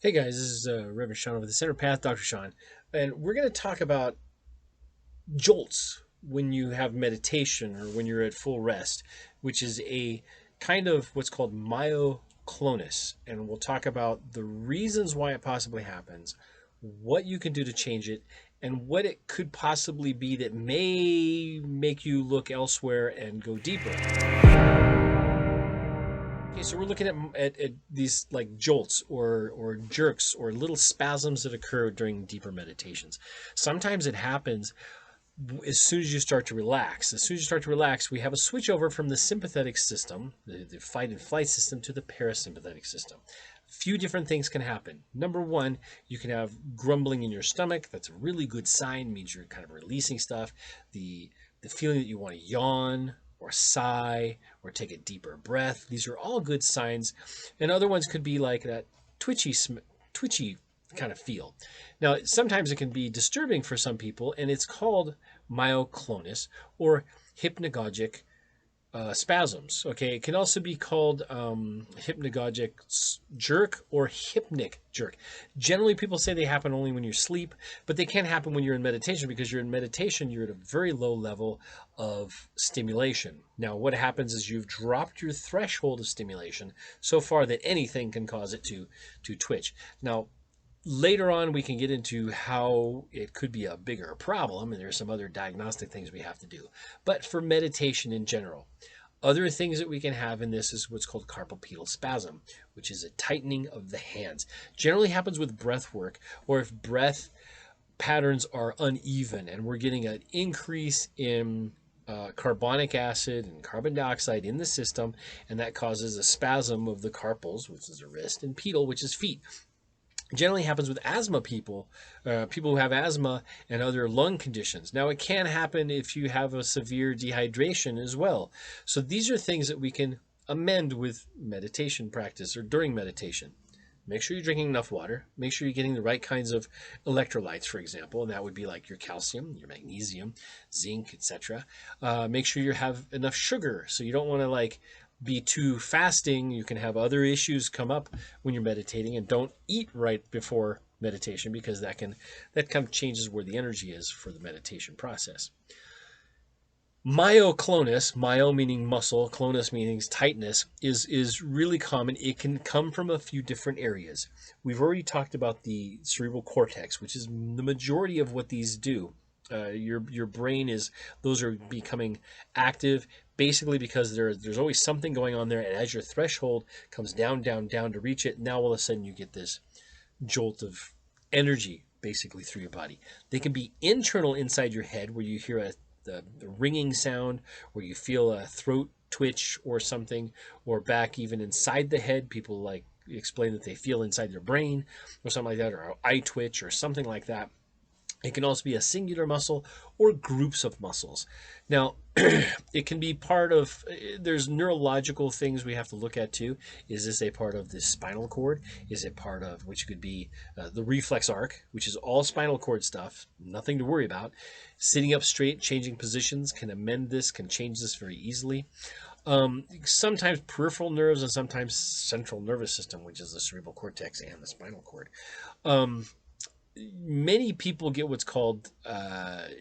Hey guys, this is Reverend Sean over the Center Path, Dr. Sean, and we're going to talk about jolts when you have meditation or when you're at full rest, which is a kind of what's called myoclonus. And we'll talk about the reasons why it possibly happens, what you can do to change it, and what it could possibly be that may make you look elsewhere and go deeper. Okay, so we're looking at these like jolts or jerks or little spasms that occur during deeper meditations. Sometimes it happens as soon as you start to relax. As soon as you start to relax, we have a switch over from the sympathetic system, the fight and flight system, to the parasympathetic system. A few different things can happen. Number one, you can have grumbling in your stomach. That's a really good sign, means you're kind of releasing stuff. The feeling that you want to yawn or sigh or take a deeper breath. These are all good signs. And other ones could be like that twitchy kind of feel. Now, sometimes it can be disturbing for some people, and it's called myoclonus or hypnagogic spasms. Okay, it can also be called hypnagogic jerk or hypnic jerk. Generally, people say they happen only when you sleep, but they can happen when you're in meditation because you're in meditation, you're at a very low level of stimulation. Now, what happens is you've dropped your threshold of stimulation so far that anything can cause it to twitch. Now, later on, we can get into how it could be a bigger problem, and there's some other diagnostic things we have to do. But for meditation in general, other things that we can have in this is what's called carpal pedal spasm, which is a tightening of the hands. Generally happens with breath work, or if breath patterns are uneven and we're getting an increase in carbonic acid and carbon dioxide in the system, and that causes a spasm of the carpals, which is the wrist, and pedal, which is feet. Generally happens with asthma people, people who have asthma and other lung conditions. Now, it can happen if you have a severe dehydration as well. So these are things that we can amend with meditation practice or during meditation. Make sure you're drinking enough water. Make sure you're getting the right kinds of electrolytes, for example, and that would be like your calcium, your magnesium, zinc, etc. Make sure you have enough sugar, so you don't want to like be too fasting. You can have other issues come up when you're meditating, and don't eat right before meditation because that kind of changes where the energy is for the meditation process. Myoclonus, myo meaning muscle, clonus meaning tightness, is really common. It can come from a few different areas. We've already talked about the cerebral cortex, which is the majority of what these do. Your brain is, those are becoming active basically because there's always something going on there, and as your threshold comes down to reach it, now all of a sudden you get this jolt of energy basically through your body. They can be internal inside your head where you hear the ringing sound, where you feel a throat twitch or something, or back even inside the head. People like explain that they feel inside their brain or something like that, or an eye twitch or something like that. It can also be a singular muscle or groups of muscles. Now, it can be part of, there's neurological things we have to look at too. Is this a part of the spinal cord? Is it part of, which could be the reflex arc, which is all spinal cord stuff, nothing to worry about. Sitting up straight, changing positions can amend this, can change this very easily. Sometimes peripheral nerves and sometimes central nervous system, which is the cerebral cortex and the spinal cord. Many people get what's called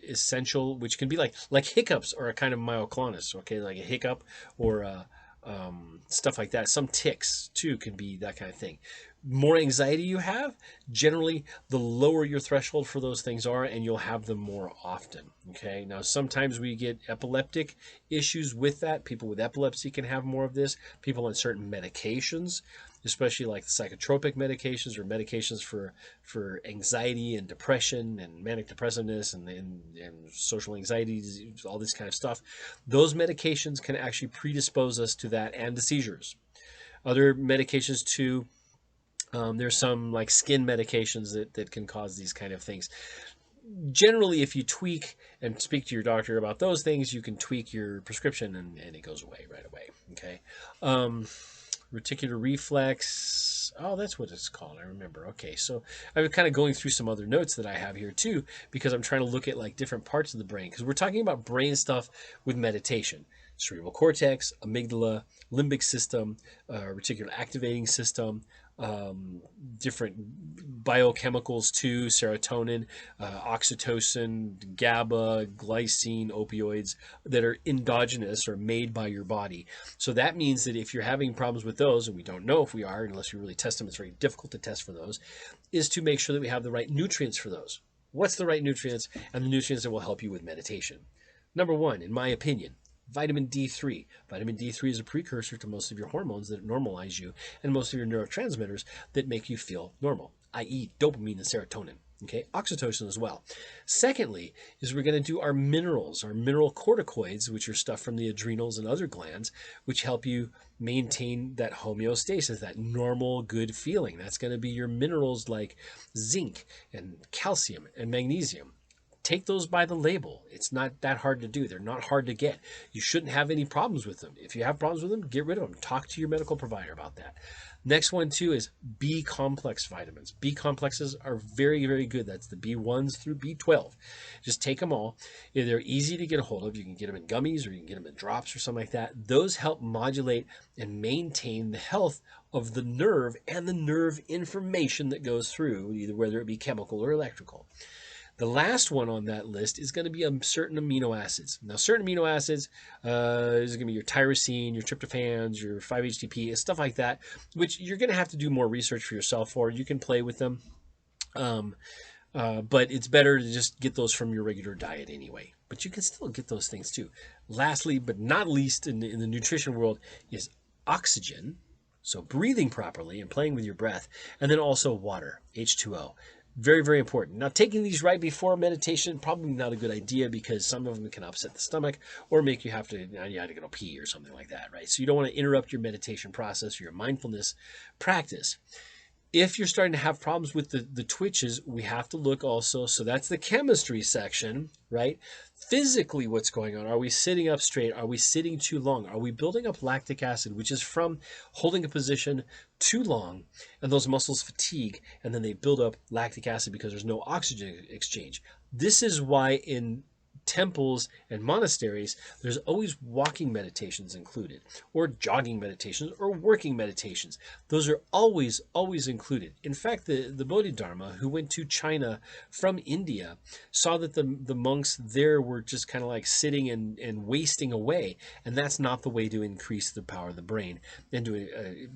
essential, which can be like hiccups are a kind of myoclonus. Okay, like a hiccup or stuff like that. Some tics too can be that kind of thing. More anxiety you have, generally the lower your threshold for those things are, and you'll have them more often. Okay, now sometimes we get epileptic issues with that. People with epilepsy can have more of this. People on certain medications, especially like psychotropic medications or medications for anxiety and depression and manic depressiveness and social anxiety, all this kind of stuff. Those medications can actually predispose us to that and to seizures. Other medications too, there's some like skin medications that can cause these kind of things. Generally, if you tweak and speak to your doctor about those things, you can tweak your prescription and it goes away right away. Okay. Reticular reflex. Oh, that's what it's called. I remember. Okay, so I'm kind of going through some other notes that I have here too, because I'm trying to look at like different parts of the brain, because we're talking about brain stuff with meditation. Cerebral cortex, amygdala, limbic system, reticular activating system, different biochemicals too, serotonin, oxytocin, GABA, glycine, opioids that are endogenous or made by your body. So that means that if you're having problems with those, and we don't know if we are unless we really test them, it's very difficult to test for those, is to make sure that we have the right nutrients for those. What's the right nutrients and the nutrients that will help you with meditation? Number one, in my opinion, vitamin D3. Vitamin D3 is a precursor to most of your hormones that normalize you and most of your neurotransmitters that make you feel normal, i.e., dopamine and serotonin. Okay, oxytocin as well. Secondly, is we're going to do our minerals, our mineral corticoids, which are stuff from the adrenals and other glands, which help you maintain that homeostasis, that normal good feeling. That's going to be your minerals like zinc and calcium and magnesium. Take those by the label. It's not that hard to do. They're not hard to get. You shouldn't have any problems with them. If you have problems with them, get rid of them. Talk to your medical provider about that. Next one too is B complex vitamins. B complexes are very, very good. That's the B1s through B12. Just take them all. They're easy to get a hold of. You can get them in gummies or you can get them in drops or something like that. Those help modulate and maintain the health of the nerve and the nerve information that goes through, either whether it be chemical or electrical. The last one on that list is going to be certain amino acids. Now, certain amino acids is going to be your tyrosine, your tryptophans, your 5-HTP, stuff like that, which you're going to have to do more research for yourself for. You can play with them, but it's better to just get those from your regular diet anyway. But you can still get those things too. Lastly, but not least in the nutrition world, is oxygen. So breathing properly and playing with your breath, and then also water, H2O. Very, very important. Now, taking these right before meditation, probably not a good idea because some of them can upset the stomach or make you have to, you have to go pee or something like that, right? So you don't want to interrupt your meditation process or your mindfulness practice. If you're starting to have problems with the twitches, we have to look also. So that's the chemistry section, right? Physically, what's going on? Are we sitting up straight? Are we sitting too long? Are we building up lactic acid, which is from holding a position too long and those muscles fatigue and then they build up lactic acid because there's no oxygen exchange. This is why in temples and monasteries, there's always walking meditations included, or jogging meditations, or working meditations. Those are always, always included. In fact, the Bodhidharma, who went to China from India, saw that the monks there were just kind of like sitting and wasting away, and that's not the way to increase the power of the brain and to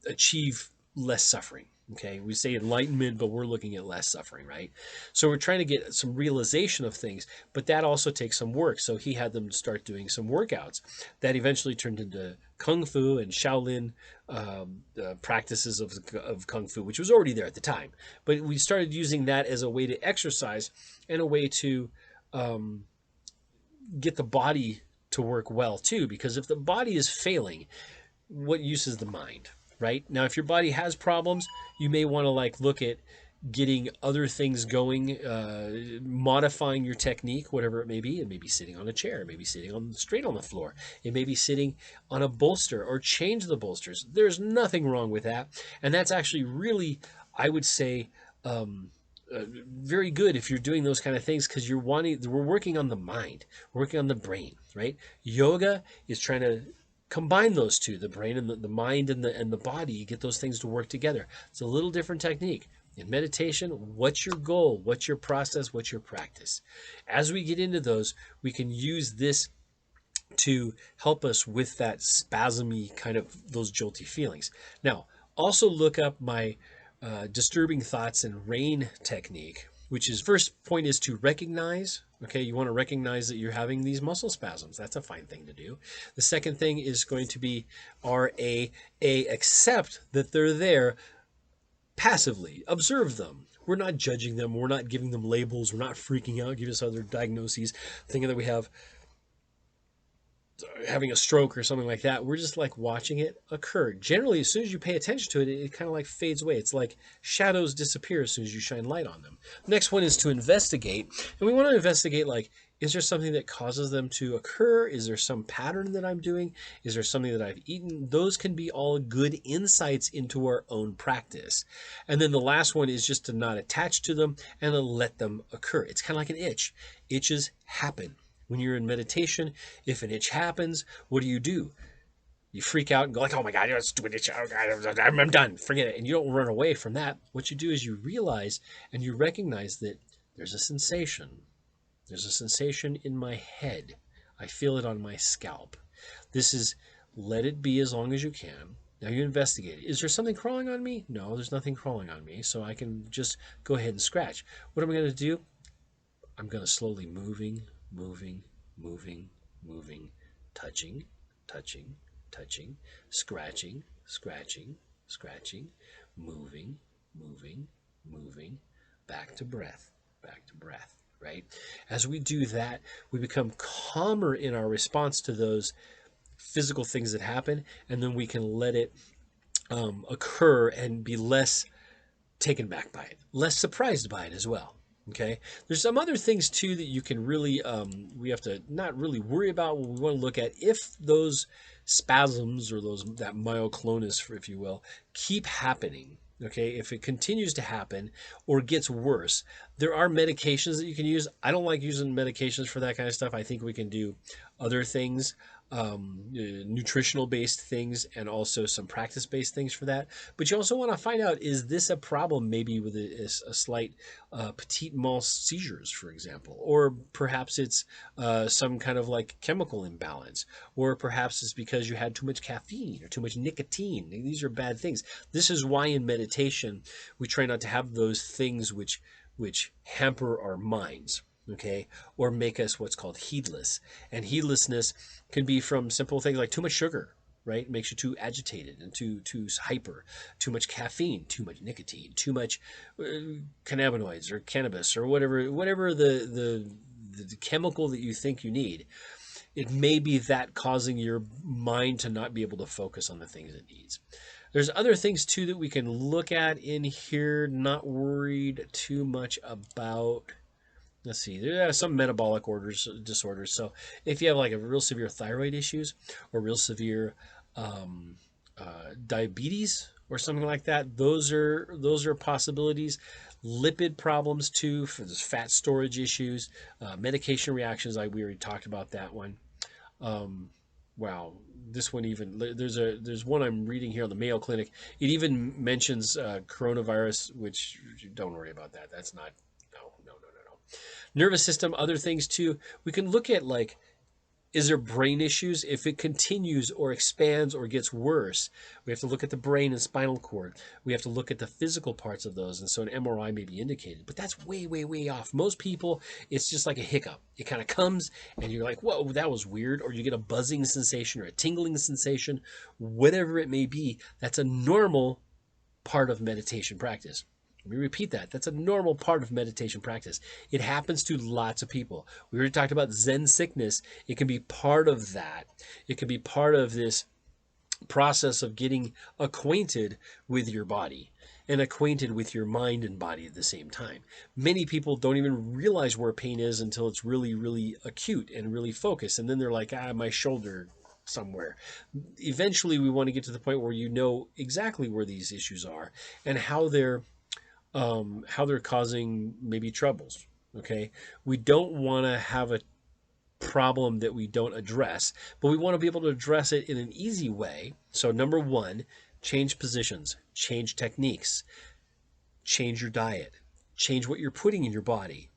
achieve less suffering. Okay, we say enlightenment, but we're looking at less suffering, right? So we're trying to get some realization of things, but that also takes some work. So he had them start doing some workouts that eventually turned into Kung Fu and Shaolin practices of Kung Fu, which was already there at the time. But we started using that as a way to exercise and a way to get the body to work well too, because if the body is failing, what use is the mind? Right? Now, if your body has problems, you may want to like look at getting other things going, modifying your technique, whatever it may be. It may be sitting on a chair, it may be sitting on straight on the floor, it may be sitting on a bolster, or change the bolsters. There's nothing wrong with that, and that's actually really, I would say, very good if you're doing those kind of things, because we're working on the mind, we're working on the brain, right? Yoga is trying to combine those two, the brain and the mind and the body, get those things to work together. It's a little different technique. In meditation, what's your goal? What's your process? What's your practice? As we get into those, we can use this to help us with that spasmy kind of those jolty feelings. Now, also look up my disturbing thoughts and rain technique, which is, first point is to recognize. Okay, you want to recognize that you're having these muscle spasms. That's a fine thing to do. The second thing is going to be accept that they're there passively. Observe them. We're not judging them. We're not giving them labels. We're not freaking out, giving us other diagnoses, thinking that we have having a stroke or something like that. We're just like watching it occur. Generally, as soon as you pay attention to it, it kind of like fades away. It's like shadows disappear as soon as you shine light on them. Next one is to investigate. And we want to investigate, like, is there something that causes them to occur? Is there some pattern that I'm doing? Is there something that I've eaten? Those can be all good insights into our own practice. And then the last one is just to not attach to them and to let them occur. It's kind of like an itch. Itches happen. When you're in meditation, if an itch happens, what do? You You freak out and go like, oh my God, you're stupid. Oh God, I'm done. Forget it. And you don't run away from that. What you do is you realize and you recognize that there's a sensation. There's a sensation in my head. I feel it on my scalp. This is, let it be as long as you can. Now you investigate it. Is there something crawling on me? No, there's nothing crawling on me. So I can just go ahead and scratch. What am I going to do? I'm going to slowly moving, touching, touching, scratching, moving, back to breath, right? As we do that, we become calmer in our response to those physical things that happen, and then we can let it occur and be less taken back by it, less surprised by it as well. Okay, there's some other things too that you can really we have to not really worry about. What we want to look at, if those spasms or that myoclonus, if you will, keep happening. Okay, if it continues to happen or gets worse, there are medications that you can use. I don't like using medications for that kind of stuff. I think we can do other things, nutritional based things, and also some practice based things for that. But you also want to find out, is this a problem maybe with a slight petit mal seizures, for example, or perhaps it's some kind of like chemical imbalance, or perhaps it's because you had too much caffeine or too much nicotine. These are bad things. This is why in meditation we try not to have those things which hamper our minds, okay, or make us what's called heedless. And heedlessness can be from simple things like too much sugar, right? It makes you too agitated and too hyper. Too much caffeine, too much nicotine, too much cannabinoids or cannabis or whatever the chemical that you think you need. It may be that causing your mind to not be able to focus on the things it needs. There's other things too that we can look at in here, not worried too much about. Let's see, there are some metabolic disorders. So if you have like a real severe thyroid issues or real severe diabetes or something like that, those are possibilities. Lipid problems too, for this fat storage issues, medication reactions. We already talked about that one. Wow, this one even, there's one I'm reading here on the Mayo Clinic. It even mentions coronavirus, which don't worry about that. That's not, no. Nervous system, other things too. We can look at like, is there brain issues? If it continues or expands or gets worse, we have to look at the brain and spinal cord. We have to look at the physical parts of those. And so an MRI may be indicated, but that's way off. Most people, it's just like a hiccup. It kind of comes and you're like, whoa, that was weird. Or you get a buzzing sensation or a tingling sensation, whatever it may be. That's a normal part of meditation practice. Let me repeat that. That's a normal part of meditation practice. It happens to lots of people. We already talked about Zen sickness. It can be part of that. It can be part of this process of getting acquainted with your body and acquainted with your mind and body at the same time. Many people don't even realize where pain is until it's really acute and really focused. And then they're like, my shoulder somewhere. Eventually, we want to get to the point where you know exactly where these issues are and how they're causing maybe troubles. Okay, we don't want to have a problem that we don't address, but we want to be able to address it in an easy way. So number one, change positions, change techniques, change your diet, change what you're putting in your body.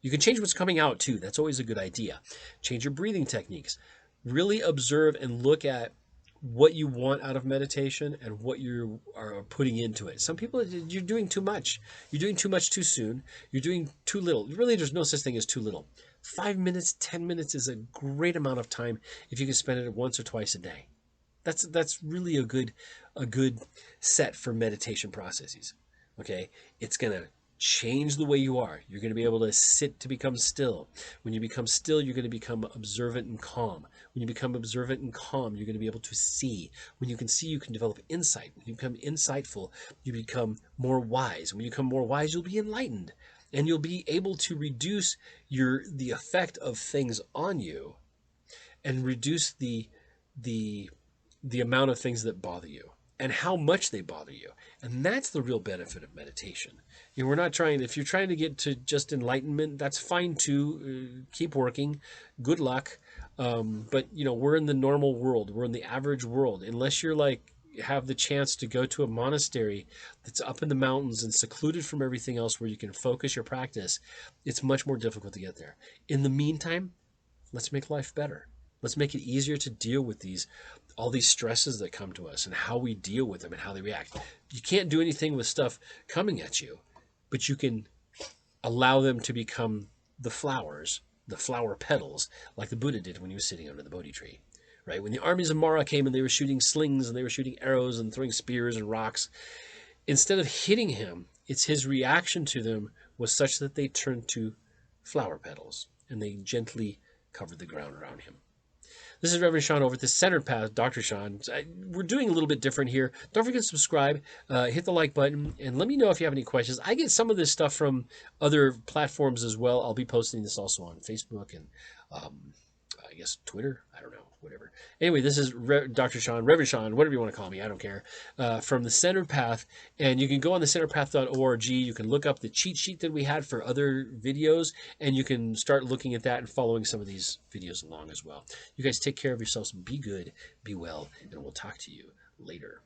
You can change what's coming out too. That's always a good idea. Change your breathing techniques. Really observe and look at what you want out of meditation and what you are putting into it. Some people, you're doing too much. You're doing too much too soon. You're doing too little. Really, there's no such thing as too little. 5 minutes, 10 minutes is a great amount of time if you can spend it once or twice a day. That's really a good set for meditation processes. Okay, it's gonna change the way you are. You're going to be able to sit to become still. When you become still, you're going to become observant and calm. When you become observant and calm, you're going to be able to see. When you can see, you can develop insight. When you become insightful, you become more wise. When you become more wise, you'll be enlightened. And you'll be able to reduce the effect of things on you and reduce the amount of things that bother you and how much they bother you. And that's the real benefit of meditation. We're not trying, if you're trying to get to just enlightenment, that's fine too. Keep working. Good luck. But you know, we're in the normal world. We're in the average world. Unless you're like have the chance to go to a monastery that's up in the mountains and secluded from everything else where you can focus your practice, it's much more difficult to get there. In the meantime, let's make life better. Let's make it easier to deal with these all these stresses that come to us and how we deal with them and how they react. You can't do anything with stuff coming at you, but you can allow them to become the flowers, the flower petals, like the Buddha did when he was sitting under the Bodhi tree. Right? When the armies of Mara came and they were shooting slings and they were shooting arrows and throwing spears and rocks, instead of hitting him, it's his reaction to them was such that they turned to flower petals and they gently covered the ground around him. This is Reverend Sean over at the Centered Path, Dr. Sean. We're doing a little bit different here. Don't forget to subscribe, hit the like button, and let me know if you have any questions. I get some of this stuff from other platforms as well. I'll be posting this also on Facebook and I guess Twitter. I don't know, whatever. Anyway, this is Dr. Sean, Reverend Sean, whatever you want to call me. I don't care. From the Centered Path, and you can go on the centeredpath.org. You can look up the cheat sheet that we had for other videos, and you can start looking at that and following some of these videos along as well. You guys take care of yourselves. Be good, be well, and we'll talk to you later.